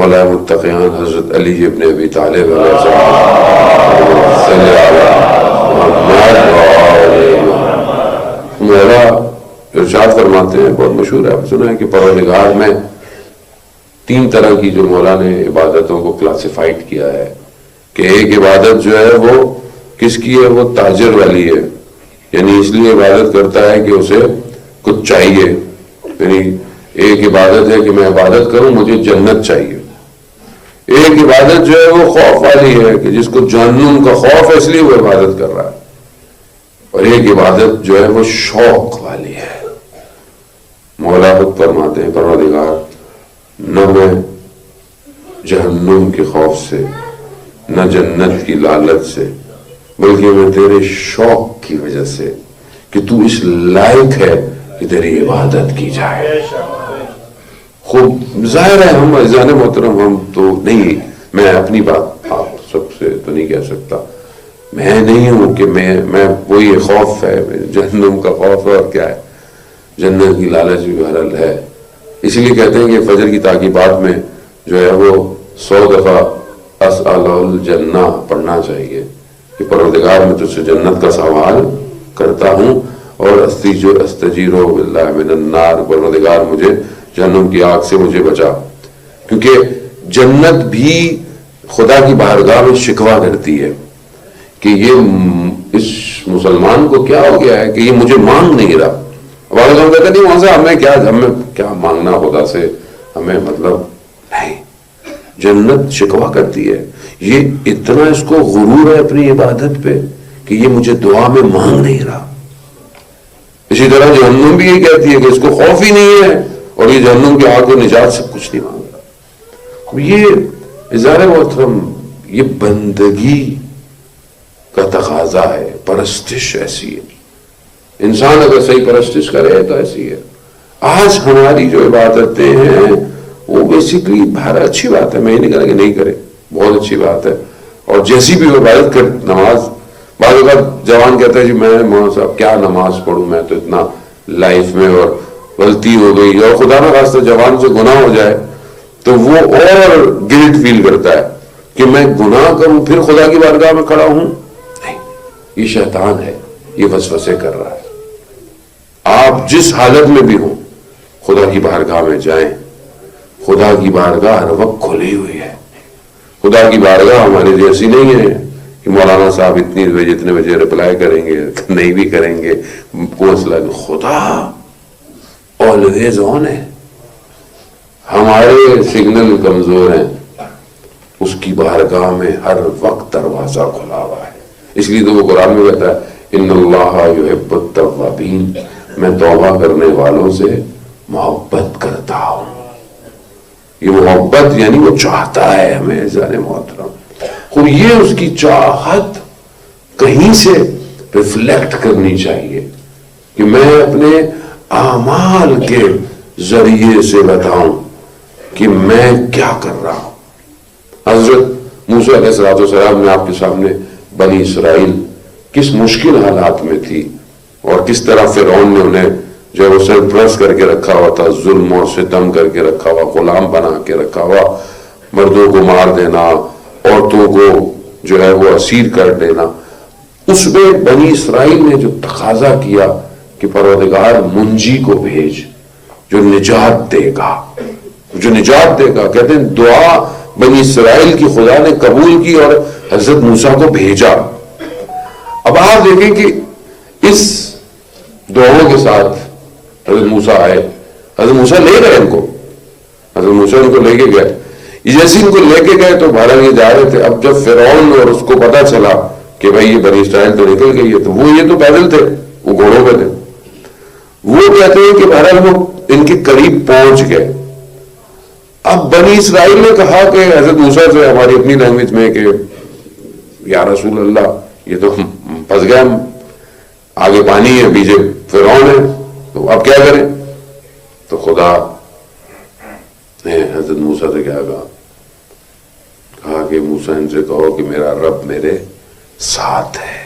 مولا متقیان حضرت علی ابن ابی طالب مولا ارشاد فرماتے ہیں، بہت مشہور ہے، آپ سنا ہے کہ پروردگار میں 3 طرح کی جو مولا نے عبادتوں کو کلاسیفائڈ کیا ہے کہ ایک عبادت جو ہے وہ کس کی ہے، وہ تاجر والی ہے، یعنی اس لیے عبادت کرتا ہے کہ اسے کچھ چاہیے، یعنی ایک عبادت ہے کہ میں عبادت کروں مجھے جنت چاہیے۔ ایک عبادت جو ہے وہ خوف والی ہے کہ جس کو جہنم کا خوف ہے اس لیے وہ عبادت کر رہا ہے، اور ایک عبادت جو ہے وہ شوق والی ہے۔ مولا خود فرماتے ہیں پروردگار نہ میں جہنم کے خوف سے نہ جنت کی لالچ سے، بلکہ میں تیرے شوق کی وجہ سے کہ تو اس لائق ہے کہ تیری عبادت کی جائے۔ خوب ظاہر ہے ہم عزیزان محترم ہم تو نہیں، میں اپنی بات آپ سب سے تو نہیں کہہ سکتا، میں نہیں ہوں کہ میں وہی خوف ہے، جہنم کا خوف ہے اور کیا ہے، جنت کی لالچ بھی بہرحال ہے۔ اسی لیے کہتے ہیں کہ فجر کی تعقیبات میں جو ہے وہ 100 دفعہ اسأل الجنہ پڑھنا چاہیے کہ پروردگار میں تجھ سے جنت کا سوال کرتا ہوں، اور استجیر باللہ من النار، پروردگار مجھے جہنم کی آگ سے مجھے بچا، کیونکہ جنت بھی خدا کی بارگاہ میں شکوہ کرتی ہے کہ یہ اس مسلمان کو کیا ہو گیا ہے کہ یہ مجھے مانگ نہیں رہا۔ والد ہم کہتے نہیں وہاں سے ہمیں کیا مانگنا خدا سے، ہمیں مطلب نہیں، جنت شکوہ کرتی ہے، یہ اتنا اس کو غرور ہے اپنی عبادت پہ کہ یہ مجھے دعا میں مانگ نہیں رہا۔ اسی طرح جہنم بھی یہ کہتی ہے کہ اس کو خوف ہی نہیں ہے اور یہ جہنم کی آگ و نجات سے کچھ نہیں مانگ رہا۔ یہ اظہار محترم یہ بندگی کا تقاضا ہے، پرستش ایسی ہے، انسان اگر صحیح پرستش کرے تو ایسی ہے۔ آج ہماری جو عبادتیں ہیں وہ بیسیکلی بہت اچھی بات ہے، میں یہ نہیں کہہ رہا کہ نہیں کرے، بہت اچھی بات ہے، اور جیسی بھی عبادت کر، نماز بعض اوقات جوان کہتا ہے جی میں مولانا صاحب کیا نماز پڑھوں، میں تو اتنا لائف میں اور غلطی ہو گئی، اور خدا نہ خواستہ جوان سے گناہ ہو جائے تو وہ اور گلٹ فیل کرتا ہے کہ میں گناہ کروں پھر خدا کی بارگاہ میں کھڑا ہوں۔ نہیں، یہ شیطان ہے، یہ وسوسے کر رہا ہے۔ آپ جس حالت میں بھی ہوں خدا کی بارگاہ میں جائیں، خدا کی بارگاہ ہر وقت کھلی ہوئی ہے۔ خدا کی بارگاہ ہمارے جیسی نہیں ہے کہ مولانا صاحب جتنے بجے رپلائی کریں گے، نہیں بھی کریں گے کوئی مسئلہ نہیں۔ خدا آلویز آن ہے، ہمارے سگنل کمزور ہیں، اس کی بارگاہ میں ہر وقت دروازہ کھلا ہوا ہے۔ اس لیے تو وہ قرآن میں کہتا ہے ان اللہ یحب التوابین، میں توبہ کرنے والوں سے محبت کرتا ہوں۔ یہ محبت یعنی وہ چاہتا ہے ہمیں عزیزان محترم، اور یہ اس کی چاہت کہیں سے ریفلیکٹ کرنی چاہیے کہ میں اپنے اعمال کے ذریعے سے بتاؤں کہ میں کیا کر رہا ہوں۔ حضرت موسیٰ علیہ السلام نے آپ کے سامنے بنی اسرائیل کس مشکل حالات میں تھی، اور کس طرح فرعون نے انہیں جو وہ سرپرست کر کے رکھا ہوا تھا، ظلم اور ستم کر کے رکھا ہوا، غلام بنا کے رکھا ہوا، مردوں کو مار دینا، عورتوں کو جو ہے وہ اسیر کر دینا۔ اس میں بنی اسرائیل نے جو تقاضا کیا کہ پروردگار منجی کو بھیج جو نجات دے گا، جو نجات دے گا، کہتے ہیں دعا بنی اسرائیل کی خدا نے قبول کی اور حضرت موسیٰ کو بھیجا۔ اب آپ دیکھیں کہ اس دعاؤں کے ساتھ حضرت موسیٰ آئے، حضرت موسیٰ لے گئے ان کو، حضرت موسیٰ ان کو لے کے گئے، جیسے ان کو لے کے گئے تو بھارت یہ جا رہے تھے۔ اب جب فرعون اور اس کو پتا چلا کہ بھائی یہ بنی اسرائیل تو نکل گئی ہے، تو وہ یہ تو پیدل تھے، وہ گھوڑوں پہ تھے، وہ کہتے ہیں کہ بہرحال وہ ان کے قریب پہنچ گئے۔ اب بنی اسرائیل نے کہا کہ حضرت موسیٰ سے ہماری اپنی لینگویج میں کہ یا رسول اللہ یہ تو پھنس گئے، ہم آگے پانی ہے پیچھے فرعون ہے، تو اب کیا کریں؟ تو خدا نے حضرت موسیٰ سے کیا کہا کہ موسیٰ ان سے کہو کہ میرا رب میرے ساتھ ہے۔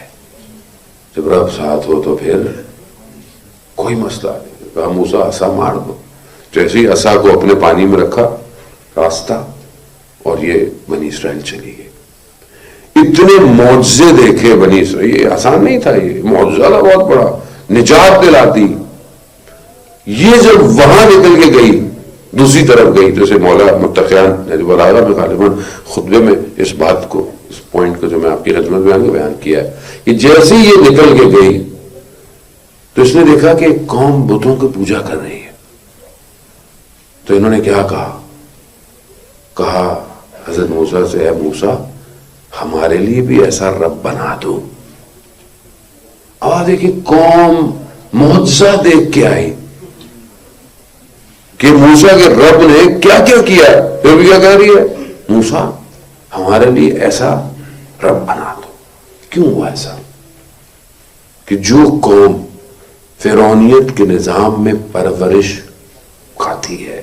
جب رب ساتھ ہو تو پھر کوئی مسئلہ نہیں۔ کہا موسیٰ عصا مار دو، جیسے ہی عصا کو اپنے پانی میں رکھا، راستہ اور یہ بنی اسرائیل چلی گئی. اتنے معجزے دیکھے بنی اسرائیل، یہ آسان نہیں تھا، یہ معجزہ تھا بہت بڑا، نجات دلاتی. یہ جب وہاں نکل کے گئی دوسری طرف گئی، جیسے مولا متقیان نجیب العالم میں غالباً خطبے میں اس بات کو، اس پوائنٹ کو جو میں آپ کی خدمت میں بیان کیا ہے کہ جیسے یہ نکل کے گئی تو اس نے دیکھا کہ قوم بتوں کی پوجا کر رہی ہے. تو انہوں نے کیا کہا حضرت موسیٰ سے، اے موسیٰ ہمارے لیے بھی ایسا رب بنا دو. اب دیکھیں قوم معجزہ دیکھ کے آئی کہ موسیٰ کے رب نے کیا کیا کیا، پھر بھی کیا کہہ رہی ہے، موسیٰ ہمارے لیے ایسا رب بنا دو. کیوں ہوا ایسا؟ کہ جو قوم فرعونیت کے نظام میں پرورش کھاتی ہے،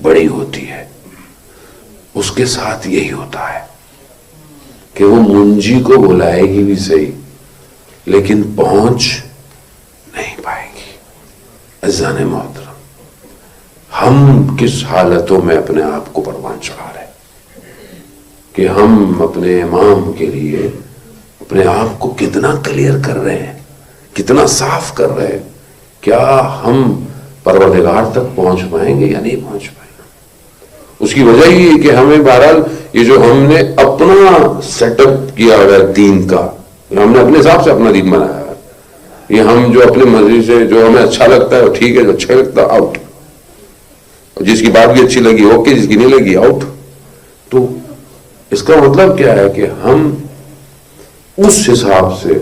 بڑی ہوتی ہے، اس کے ساتھ یہی ہوتا ہے کہ وہ منجی کو بلائے گی بھی صحیح لیکن پہنچ نہیں پائے گی. عزیزان محترم، ہم کس حالتوں میں اپنے آپ کو پروان چڑھا رہے ہیں کہ ہم اپنے امام کے لیے اپنے آپ کو کتنا کلیئر کر رہے ہیں، کتنا صاف کر رہے ہیں. کیا ہم پروردگار تک پہنچ پائیں گے یا نہیں پہنچ پائیں گے؟ اس کی وجہ یہ کہ ہمیں بہرحال یہ جو ہم نے اپنا سیٹ اپ کیا ہوا ہے دین کا، ہم نے اپنے حساب سے اپنا دین بنایا ہے. یہ ہم جو اپنے مرضی سے جو ہمیں اچھا لگتا ہے وہ ٹھیک ہے، جو اچھا لگتا ہے آؤٹ، جس کی بات بھی اچھی لگی اوکے، جس کی نہیں لگی آؤٹ. تو اس کا مطلب کیا ہے کہ ہم اس حساب سے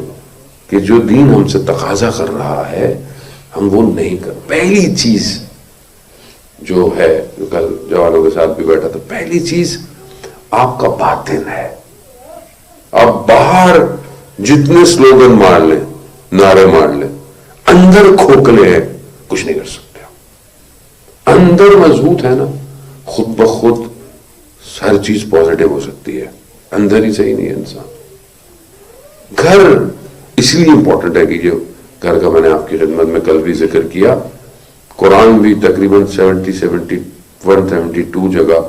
کہ جو دین ہم سے تقاضا کر رہا ہے ہم وہ نہیں کر. پہلی چیز جو ہے، جو کل جوانوں کے ساتھ بھی بیٹھا تھا، پہلی چیز آپ کا باطن ہے. آپ باہر جتنے سلوگن مار لیں، نعرے مار لیں، اندر کھوکھلے ہیں، کچھ نہیں کر سکتے. اندر مضبوط ہے نا، خود بخود ہر چیز پازیٹو ہو سکتی ہے. اندر ہی صحیح نہیں ہے انسان. گھر اس لیے امپورٹنٹ ہے کہ جو گھر کا میں نے آپ کی خدمت میں کل بھی ذکر کیا، قرآن بھی تقریباً 172 جگہ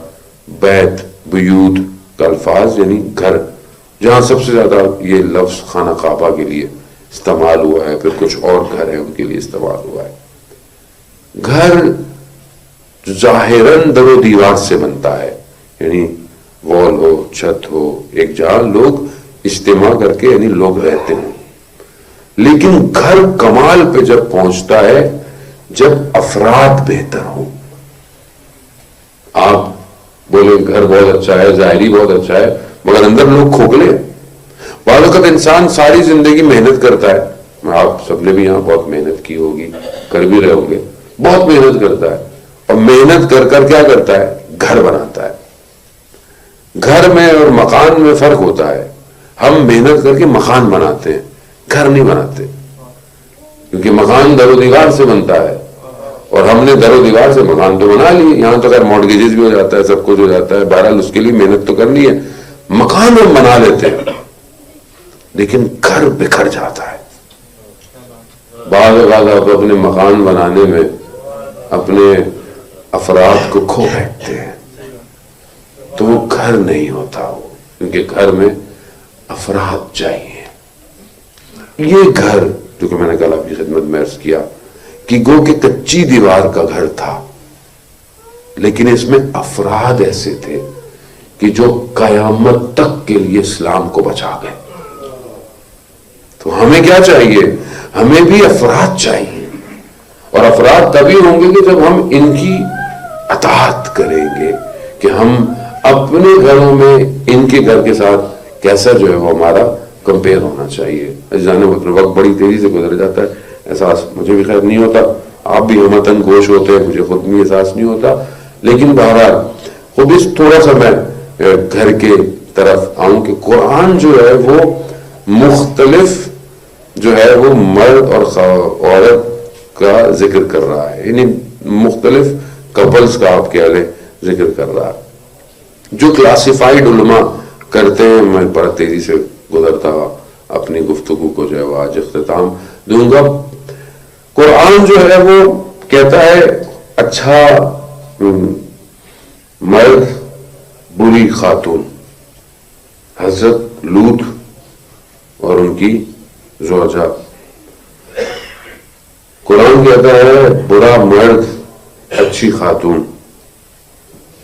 بیت، بیوت کا الفاظ یعنی گھر، جہاں سب سے زیادہ یہ لفظ خانہ کعبہ کے لیے استعمال ہوا ہے، پھر کچھ اور گھر ہیں ان کے لیے استعمال ہوا ہے. گھر ظاہراً در و دیوار سے بنتا ہے، یعنی وال ہو، چھت ہو، ایک جہاں لوگ اجتماع کر کے یعنی لوگ رہتے ہیں. لیکن گھر کمال پہ جب پہنچتا ہے جب افراد بہتر ہوں. آپ بولے گھر بہت اچھا ہے، ظاہری بہت اچھا ہے، مگر اندر لوگ کھوکھلے. بعض وقت انسان ساری زندگی محنت کرتا ہے، آپ سب نے بھی یہاں بہت محنت کی ہوگی، کر بھی رہے ہوں گے، بہت محنت کرتا ہے، اور محنت کر کر کیا کرتا ہے، گھر بناتا ہے. گھر میں اور مکان میں فرق ہوتا ہے. ہم محنت کر کے مکان بناتے ہیں، گھر نہیں بناتے، کیونکہ مکان در و دیوار سے بنتا ہے اور ہم نے در و دیوار سے مکان تو بنا لی. یہاں تو خیر مارگیجز بھی ہو جاتا ہے، سب کچھ ہو جاتا ہے، بہرحال اس کے لیے محنت تو کرنی ہے. مکان ہم بنا لیتے ہیں لیکن گھر بکھر جاتا ہے. بعض اوقات آپ اپنے مکان بنانے میں اپنے افراد کو کھو بیٹھتے ہیں تو وہ گھر نہیں ہوتا، وہ کیونکہ گھر میں افراد چاہیے. یہ گھر جو کہ میں نے کل آپ کی خدمت میں عرض کیا کہ گو کہ کچی دیوار کا گھر تھا لیکن اس میں افراد ایسے تھے کہ جو قیامت تک کے لیے اسلام کو بچا گئے. تو ہمیں کیا چاہیے؟ ہمیں بھی افراد چاہیے، اور افراد تبھی ہوں گے کہ جب ہم ان کی اطاعت کریں گے کہ ہم اپنے گھروں میں ان کے گھر کے ساتھ کیسا جو ہے وہ ہمارا کمپیئر ہونا چاہیے. جانے وقت بڑی تیزی سے گزر جاتا ہے، احساس مجھے بھی خیر نہیں ہوتا، آپ بھی ہمتن گوش ہوتے ہیں، مجھے خود بھی احساس نہیں ہوتا. لیکن بہرحال خود اس تھوڑا سا میں گھر کے طرف آؤں کہ قرآن جو ہے وہ مختلف جو ہے وہ مرد اور عورت کا ذکر کر رہا ہے، یعنی مختلف کپلز کا آپ کے آگے ذکر کر رہا ہے. جو کلاسیفائیڈ علماء کرتے ہیں، میں بڑا تیزی سے گزرتا ہوا اپنی گفتگو کو جو ہے وہ آج اختتام دوں گا. قرآن جو ہے وہ کہتا ہے اچھا مرد بری خاتون حضرت لوط اور ان کی زوجہ. قرآن کہتا ہے برا مرد اچھی خاتون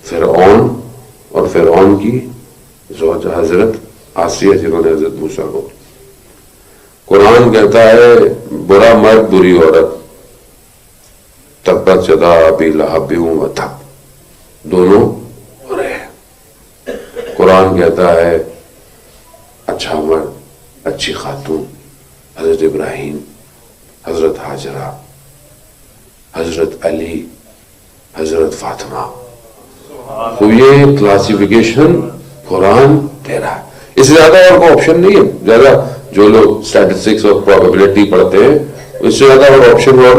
فرعون اور فرعون کی زوجہ حضرت آسیہ جنہوں نے حضرت موسیٰ کو. قرآن کہتا ہے برا مرد بری عورت تبت یدا ابی لہب وتب، دونوں برے ہیں. قرآن کہتا ہے اچھا مرد اچھی خاتون حضرت ابراہیم، حضرت ہاجرہ، حضرت علی، حضرت فاطمہ. تو یہ کلاسیفیکیشن قرآن دے رہا ہے. اس سے زیادہ اور کوئی آپشن نہیں ہے. زیادہ جو لوگ اسٹیٹسٹکس اور پروبیبلٹی پڑھتے ہیں اس سے زیادہ اور آپشن اور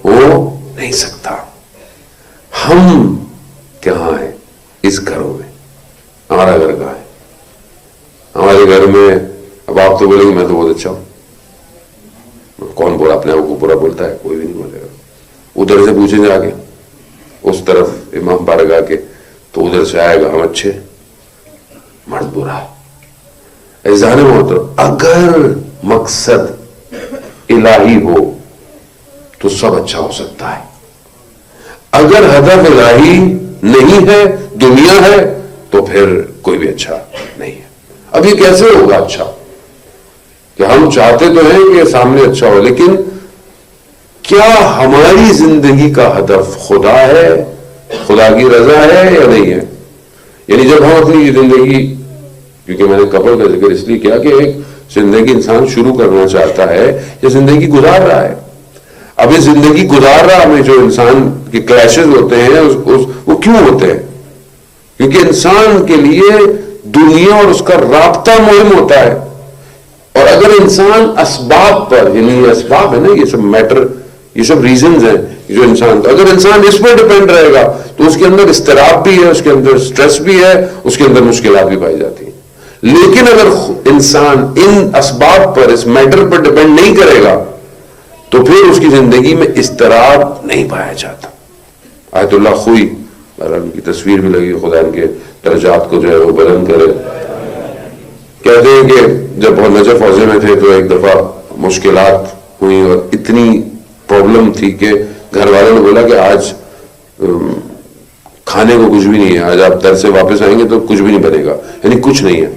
ہو نہیں سکتا. ہم کہاں ہیں؟ اس گھروں میں. ہمارا گھر کہاں ہے؟ ہمارے گھر میں اب آپ تو بولیں گے میں تو بہت اچھا ہوں. کون بولا اپنے آپ کو برا بولتا ہے؟ کوئی بھی نہیں بولے گا. ادھر سے پوچھیں جا کے اس طرف امام بارگاہ کے تو ادھر سے آئے گا ہم اچھے مرد برا. ایزان محترم اگر مقصد الہی ہو تو سب اچھا ہو سکتا ہے. اگر ہدف الہی نہیں ہے دنیا ہے تو پھر کوئی بھی اچھا نہیں ہے. اب یہ کیسے ہوگا اچھا کہ ہم چاہتے تو ہیں کہ سامنے اچھا ہو، لیکن کیا ہماری زندگی کا ہدف خدا ہے، خدا کی رضا ہے یا نہیں ہے؟ یعنی جب ہم اپنی زندگی، کیونکہ میں نے قبر کا ذکر اس لیے کیا کہ ایک زندگی انسان شروع کرنا چاہتا ہے یا زندگی گزار رہا ہے. اب یہ زندگی گزار رہا میں جو انسان کے کلیشز ہوتے ہیں وہ کیوں ہوتے ہیں؟ کیونکہ انسان کے لیے دنیا اور اس کا رابطہ مہم ہوتا ہے. اور اگر انسان اسباب پر، یعنی یہ اسباب ہے نا، یہ سب میٹر، یہ سب ریزنز ہیں جو انسان، اگر انسان اس پر ڈیپینڈ رہے گا تو اس کے اندر اضطراب بھی ہے، اس کے اندر سٹریس بھی ہے، اس کے اندر مشکلات بھی پائی جاتی ہیں. لیکن اگر انسان ان اسباب پر، اس میٹر پر ڈیپینڈ نہیں کرے گا تو پھر اس کی زندگی میں اضطراب نہیں پایا جاتا. آیت اللہ خوئی، ان کی تصویر بھی لگی، خدا ان کے درجات کو جو ہے وہ بلند کرے. کہتے ہیں کہ جب نجف حوضے میں تھے تو ایک دفعہ مشکلات ہوئی اور اتنی پرابلم تھی کہ گھر والوں نے بولا کہ آج کھانے کو کچھ بھی نہیں ہے، آج آپ در سے واپس آئیں گے تو کچھ بھی نہیں بنے گا، یعنی کچھ نہیں ہے.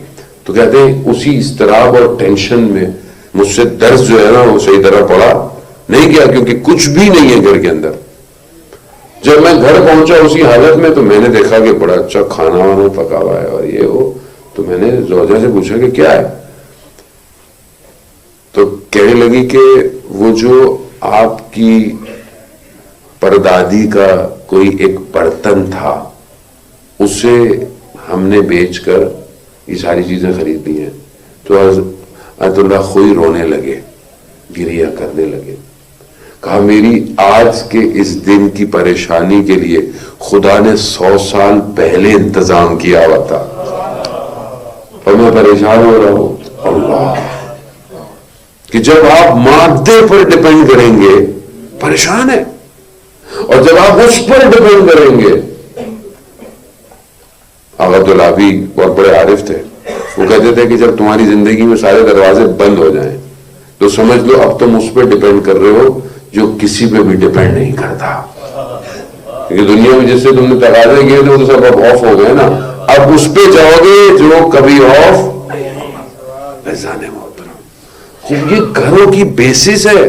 تو کہتے ہیں اسی اضطراب اور ٹینشن میں مجھ سے درس جو ہے نا وہ صحیح طرح پڑا نہیں کیا، کیونکہ کچھ بھی نہیں ہے گھر کے اندر. جب میں گھر پہنچا اسی حالت میں تو میں نے دیکھا کہ بڑا اچھا کھانا وانا پکا ہوا ہے اور یہ وہ. تو میں نے زوجہ سے پوچھا کہ کیا ہے؟ تو کہنے لگی کہ وہ جو آپ کی پردادی کا کوئی ایک برتن تھا اسے ہم نے بیچ کر یہ ساری چیزیں خرید لی ہیں. تو آیت اللہ خوئی رونے لگے، گریہ کرنے لگے. کہا میری آج کے اس دن کی پریشانی کے لیے خدا نے 100 سال پہلے انتظام کیا ہوا تھا اور میں پریشان ہو رہا ہوں. اللہ، کہ جب آپ مادے پر ڈیپینڈ کریں گے پریشان ہے، اور جب آپ اس پر ڈیپینڈ کریں گے. آغا عبدالعابی بہت بڑے عارف تھے، وہ کہتے تھے کہ جب تمہاری زندگی میں سارے دروازے بند ہو جائیں تو سمجھ لو اب تم اس پہ ڈیپینڈ کر رہے ہو جو کسی پہ بھی ڈیپینڈ نہیں کرتا. کیونکہ دنیا میں جس سے تم نے تقاضے کیے تھے وہ تو سب اب آف ہو گئے نا، اب اس پہ جاؤ گے جو کبھی آف نہیں ہوگا. فیضان محترم، یہ گھروں کی بیسس ہے.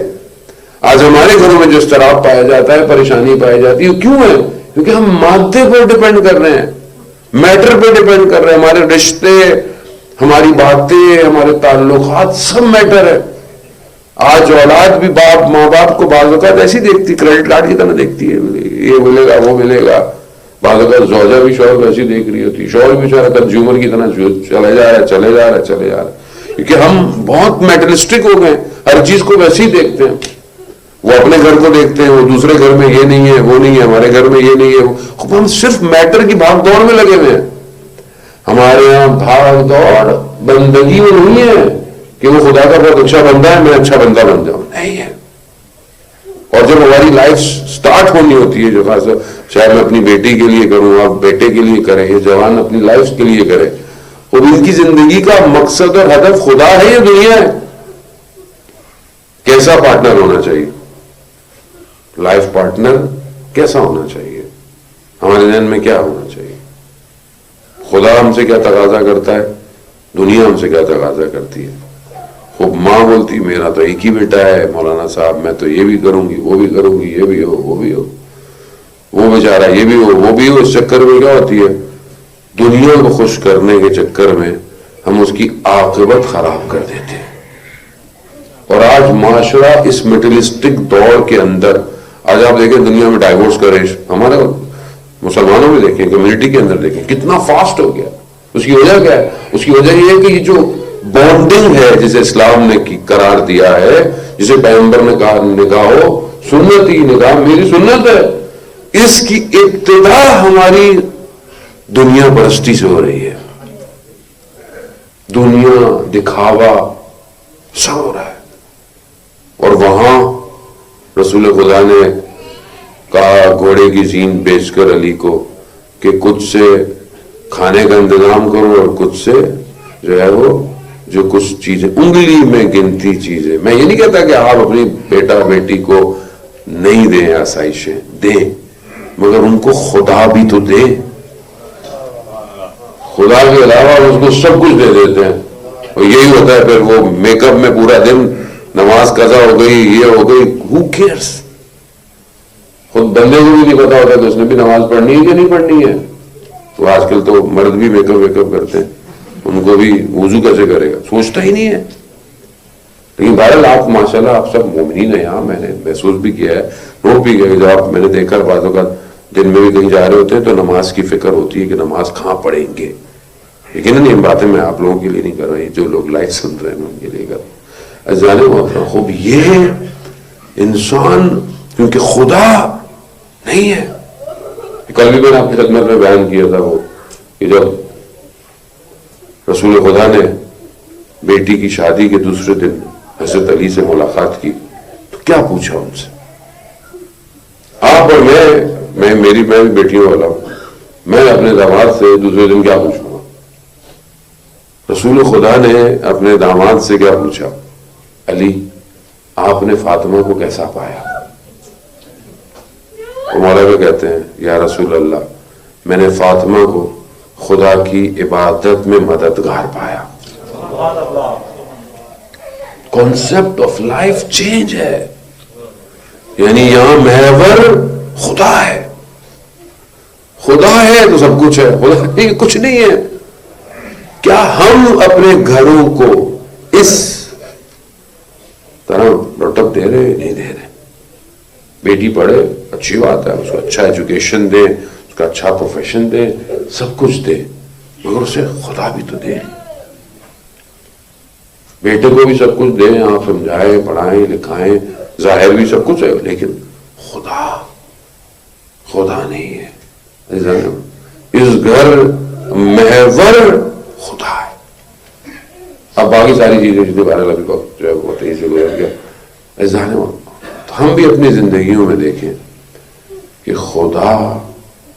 آج ہمارے گھروں میں جو اضطراب پایا جاتا ہے، پریشانی پائی جاتی ہے، کیوں ہے؟ کیونکہ ہم مادے پر ڈیپینڈ کر رہے ہیں، میٹر پہ ڈیپینڈ کر رہے ہیں. ہمارے رشتے، ہماری باتیں، ہمارے تعلقات سب میٹر ہے. آج اولاد بھی ماں باپ کو بعض اوقات ایسی دیکھتی، کریڈٹ کارڈ کی طرح دیکھتی ہے، یہ ملے گا وہ ملے گا. بعض اوقات زوجہ بھی شوہر کو ایسی دیکھ رہی ہوتی، شوہر بھی شوہر کنزیومر کی طرح چلے جا رہا ہے. کیونکہ ہم بہت میٹرسٹک ہو گئے، ہر چیز کو ویسے ہی دیکھتے ہیں. وہ اپنے گھر کو دیکھتے ہیں، وہ دوسرے گھر میں یہ نہیں ہے وہ نہیں ہے، ہمارے گھر میں یہ نہیں ہے. ہم صرف میٹر کی بھاگ دوڑ میں لگے ہوئے ہیں. ہمارے یہاں بھاگ دوڑ بندگی میں نہیں ہے کہ وہ خدا کا بہت اچھا بندہ ہے میں اچھا بندہ بن جاؤں، نہیں ہے. اور جب ہماری لائف سٹارٹ ہونی ہوتی ہے، جو خاص شاید میں اپنی بیٹی کے لیے کروں، آپ بیٹے کے لیے کریں، یہ جوان اپنی لائف کے لیے کرے، اور ان کی زندگی کا مقصد اور ہدف خدا ہے یا دنیا ہے؟ کیسا پارٹنر ہونا چاہیے؟ لائف پارٹنر کیسا ہونا چاہیے؟ ہمارے ذہن میں کیا ہونا چاہیے؟ خدا ہم سے کیا تقاضا کرتا ہے، دنیا ہم سے کیا تقاضا کرتی ہے؟ خوب ماں بولتی میرا تو ایک ہی بیٹا ہے مولانا صاحب، میں تو یہ بھی کروں گی وہ بھی کروں گی، یہ بھی ہو وہ بھی ہو، وہ بیچارہ یہ بھی ہو وہ بھی ہو۔ اس چکر میں کیا ہوتی ہے؟ دنیا کو خوش کرنے کے چکر میں ہم اس کی عاقبت خراب کر دیتے ہیں۔ اور آج معاشرہ اس میٹرلسٹک دور کے اندر، آج آپ دیکھیں دنیا میں ڈائیورس کا ریش، ہمارے مسلمانوں میں دیکھیں، کمیونٹی کے اندر دیکھیں کتنا فاسٹ ہو گیا۔ اس کی وجہ کیا ہے؟ اس کی وجہ یہ ہے کہ یہ جو بانڈنگ ہے جسے اسلام نے قرار دیا ہے، جسے پیغمبر نے کہا نکاح سنتی، نکاح میری سنت ہے، اس کی ابتدا ہماری دنیا پرستی سے ہو رہی ہے۔ دنیا دکھاوا سب ہو رہا ہے، اور وہاں رسول خدا نے کہا گھوڑے کی زین بیچ کر علی کو کہ کچھ سے کھانے کا انتظام کرو اور کچھ سے جو ہے وہ جو کچھ چیزیں انگلی میں گنتی چیزیں۔ میں یہ نہیں کہتا کہ آپ اپنی بیٹا بیٹی کو نہیں دیں آسائشیں، دیں، مگر ان کو خدا بھی تو دیں۔ خدا کے علاوہ اس کو سب کچھ دے دیتے ہیں، اور یہی ہوتا ہے پھر وہ میک اپ میں پورا دن، نماز قضا ہو گئی، یہ ہو گئی، who cares؟ خود بندے کو بھی نہیں پتا ہوتا کہ اس نے بھی نماز پڑھنی ہے کہ نہیں پڑھنی ہے۔ تو آج کل تو مرد بھی میک اپ کرتے ہیں، ان کو بھی وضو کیسے کرے گا، سوچتا ہی نہیں ہے۔ لیکن بہرحال آپ ماشاءاللہ آپ سب مومنین ہیں، یہاں میں نے محسوس بھی کیا ہے، نوٹ بھی کیا، جب آپ میں نے دیکھا بعض اوقات دن میں بھی کہیں جا رہے ہوتے ہیں تو نماز کی فکر ہوتی ہے کہ نماز کہاں پڑھیں گے۔ لیکن یہ باتیں میں آپ لوگوں کے لیے نہیں کر رہا، جو لوگ لائف سن رہے ہیں ان کے لیے کر رہا۔ جانے محترم خوب یہ انسان کیونکہ خدا نہیں ہے۔ کل بھی میں نے آپ کی خدمت میں بیان کیا تھا وہ کہ جب رسول خدا نے بیٹی کی شادی کے دوسرے دن حضرت علی سے ملاقات کی تو کیا پوچھا ان سے؟ آپ اور میں بھی بیٹیوں والا ہوں، میں اپنے داماد سے دوسرے دن کیا پوچھوں گا؟ رسول خدا نے اپنے داماد سے کیا پوچھا؟ علی آپ نے فاطمہ کو کیسا پایا؟ مولانا کہتے ہیں یا رسول اللہ میں نے فاطمہ کو خدا کی عبادت میں مددگار پایا۔ کانسیپٹ آف لائف چینج ہے، یعنی یہاں محور خدا ہے، خدا ہے تو سب کچھ ہے، خدا نہیں کچھ نہیں ہے۔ کیا ہم اپنے گھروں کو اس طرح روٹپ دے رہے نہیں دے رہے؟ بیٹی پڑھے اچھی بات ہے، اس کو اچھا ایجوکیشن دیں، اس کا اچھا پروفیشن دیں، سب کچھ دیں، مگر اسے خدا بھی تو دیں۔ بیٹے کو بھی سب کچھ دیں، آپ سمجھائیں پڑھائیں لکھائیں، ظاہر بھی سب کچھ ہے، لیکن خدا نہیں ہے۔ اس گھر محور خدا ہے۔ اب باقی ساری چیزیں جتنے بارے لگی کو جو ہے وہ تیزی سے گزر گیا۔ تو ہم بھی اپنی زندگیوں میں دیکھیں کہ خدا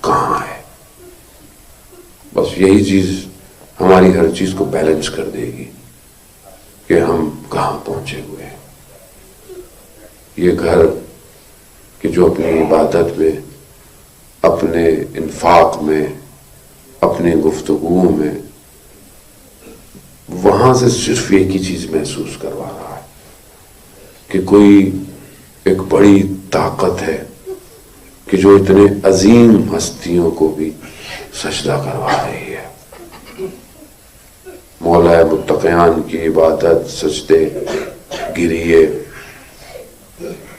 کہاں ہے، بس یہی چیز ہماری ہر چیز کو بیلنس کر دے گی کہ ہم کہاں پہنچے ہوئے ہیں۔ یہ گھر کہ جو اپنی عبادت میں، اپنے انفاق میں، اپنی گفتگو میں، وہاں سے صرف ایک ہی چیز محسوس کروا رہا ہے کہ کوئی ایک بڑی طاقت ہے کہ جو اتنے عظیم ہستیوں کو بھی سجدہ کروا رہی ہے۔ مولا متقیان کی عبادت، سجدے، گریے،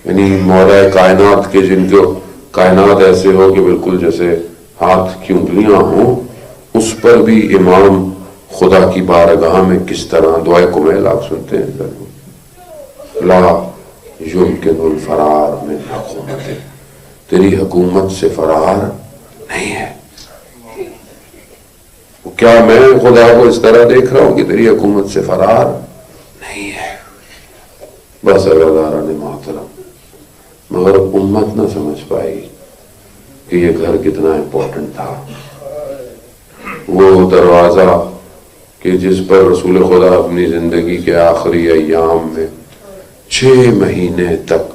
یعنی مولا کائنات کے جن کو کائنات ایسے ہو کہ بالکل جیسے ہاتھ کی انگلیاں ہوں، اس پر بھی امام خدا کی بارگاہ میں کس طرح دعائے کمیل آپ سنتے ہیں، لا یمکن الفرار من حکومت، تیری حکومت سے فرار نہیں ہے۔ کیا میں خدا کو اس طرح دیکھ رہا ہوں کہ تیری حکومت سے فرار نہیں ہے؟ بس اللہ نے محترم، مگر امت نہ سمجھ پائی کہ یہ گھر کتنا امپورٹنٹ تھا. وہ دروازہ کہ جس پر رسول خدا اپنی زندگی کے آخری ایام میں 6 مہینے تک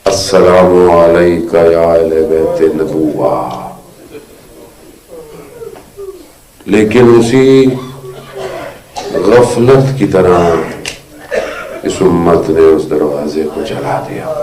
السلام علیکہ یا اہل بیت نبوہ، لیکن اسی غفلت کی طرح اس امت نے اس دروازے کو جلا دیا.